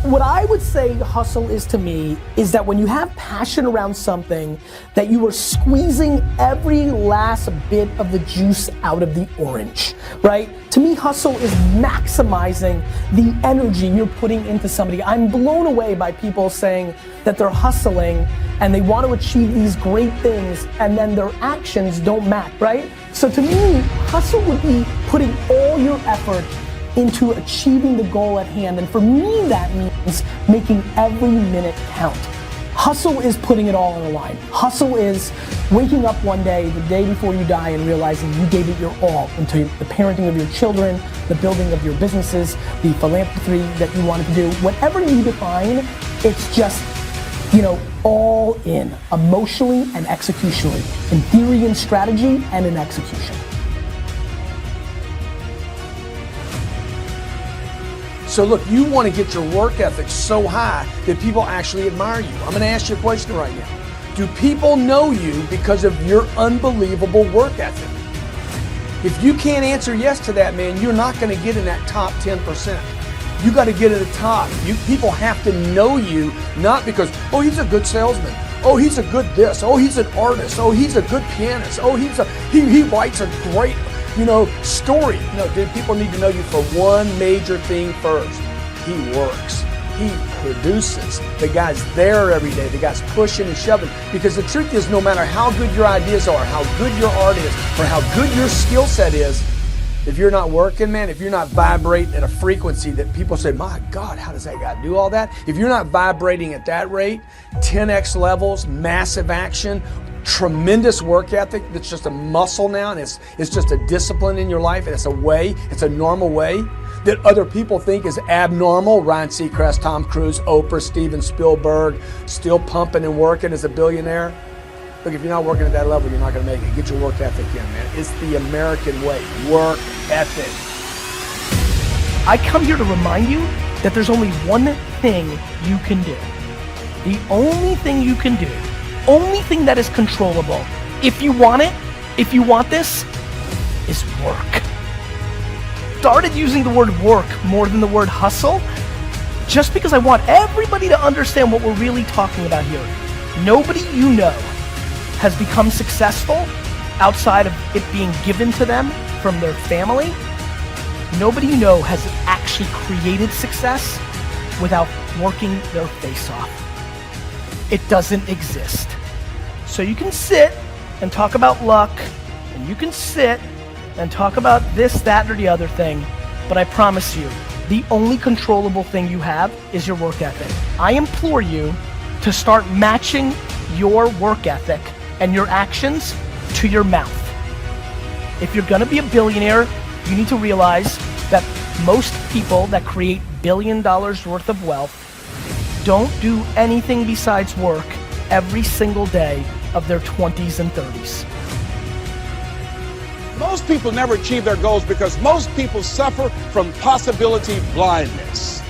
What I would say hustle is to me is that when you have passion around something, that you are squeezing every last bit of the juice out of the orange, right? To me, hustle is maximizing the energy you're putting into somebody. I'm blown away by people saying that they're hustling and they want to achieve these great things and then their actions don't match, right? So to me, hustle would be putting all your effort into achieving the goal at hand. And for me, that means making every minute count. Hustle is putting it all on the line. Hustle is waking up one day, the day before you die, and realizing you gave it your all into the parenting of your children, the building of your businesses, the philanthropy that you wanted to do. Whatever you define, it's just, all in, emotionally and executionally, in theory and strategy and in execution. So look, you want to get your work ethic so high that people actually admire you. I'm going to ask you a question right now. Do people know you because of your unbelievable work ethic? If you can't answer yes to that, man, you're not going to get in that top 10%. You got to get at the top. People have to know you, not because, oh, he's a good salesman. Oh, he's a good this. Oh, he's an artist. Oh, he's a good pianist. Oh, he writes a great, story. No, dude, people need to know you for one major thing first. He works. He produces. The guy's there every day. The guy's pushing and shoving. Because the truth is, no matter how good your ideas are, how good your art is, or how good your skill set is, if you're not working, man, if you're not vibrating at a frequency that people say, my God, how does that guy do all that? If you're not vibrating at that rate, 10x levels, massive action, tremendous work ethic that's just a muscle now, and it's just a discipline in your life, and it's a normal way that other people think is abnormal. Ryan Seacrest, Tom Cruise, Oprah, Steven Spielberg, still pumping and working as a billionaire. Look, if you're not working at that level, you're not going to make it. Get your work ethic in, man. It's the American way. Work ethic. I come here to remind you that there's only one thing you can do. The only thing you can do, only thing that is controllable, if you want it, if you want this, is work. Started using the word work more than the word hustle, just because I want everybody to understand what we're really talking about here. Nobody you know has become successful outside of it being given to them from their family. Nobody you know has actually created success without working their face off. It doesn't exist. So you can sit and talk about luck, and you can sit and talk about this, that, or the other thing, but I promise you, the only controllable thing you have is your work ethic. I implore you to start matching your work ethic and your actions to your mouth. If you're gonna be a billionaire, you need to realize that most people that create $1 billion worth of wealth don't do anything besides work every single day of their 20s and 30s. Most people never achieve their goals because most people suffer from possibility blindness.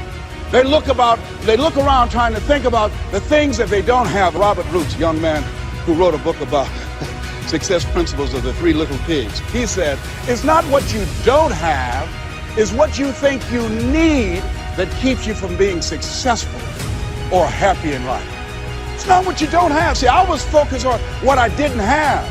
They look around trying to think about the things that they don't have. Robert Roots, young man who wrote a book about success principles of the 3 little pigs. He said, it's not what you don't have, it's what you think you need that keeps you from being successful or happy in life. It's not what you don't have. See, I was focused on what I didn't have.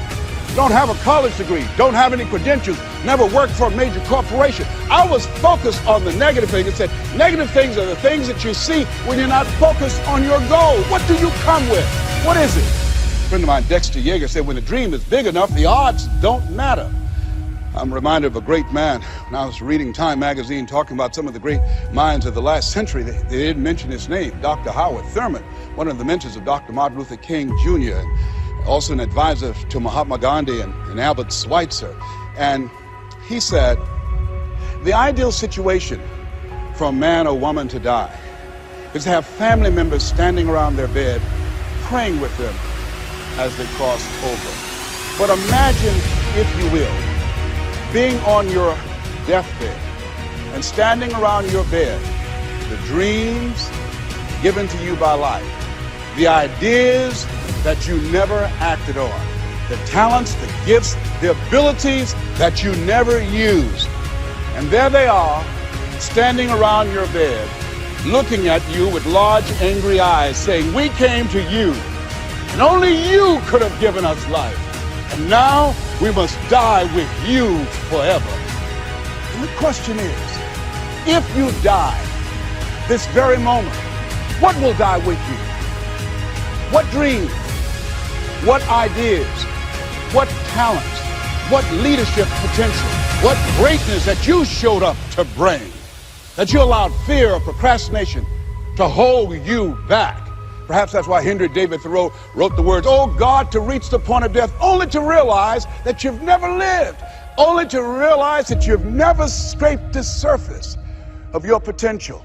Don't have a college degree, don't have any credentials, never worked for a major corporation. I was focused on the negative things. It said, negative things are the things that you see when you're not focused on your goal. What do you come with? What is it? A friend of mine, Dexter Yeager, said, when the dream is big enough, the odds don't matter. I'm reminded of a great man when I was reading Time magazine talking about some of the great minds of the last century. They didn't mention his name, Dr. Howard Thurman, one of the mentors of Dr. Martin Luther King Jr., and also an advisor to Mahatma Gandhi and Albert Schweitzer. And he said, the ideal situation for a man or woman to die is to have family members standing around their bed praying with them as they cross over. But imagine, if you will, being on your deathbed and standing around your bed, the dreams given to you by life, the ideas that you never acted on, the talents, the gifts, the abilities that you never used. And there they are, standing around your bed, looking at you with large, angry eyes, saying, we came to you, and only you could have given us life. And now we must die with you forever. And the question is, if you die this very moment, what will die with you? What dreams? What ideas? What talents? What leadership potential? What greatness that you showed up to bring? That you allowed fear or procrastination to hold you back. Perhaps that's why Henry David Thoreau wrote the words, oh God, to reach the point of death, only to realize that you've never lived, only to realize that you've never scraped the surface of your potential.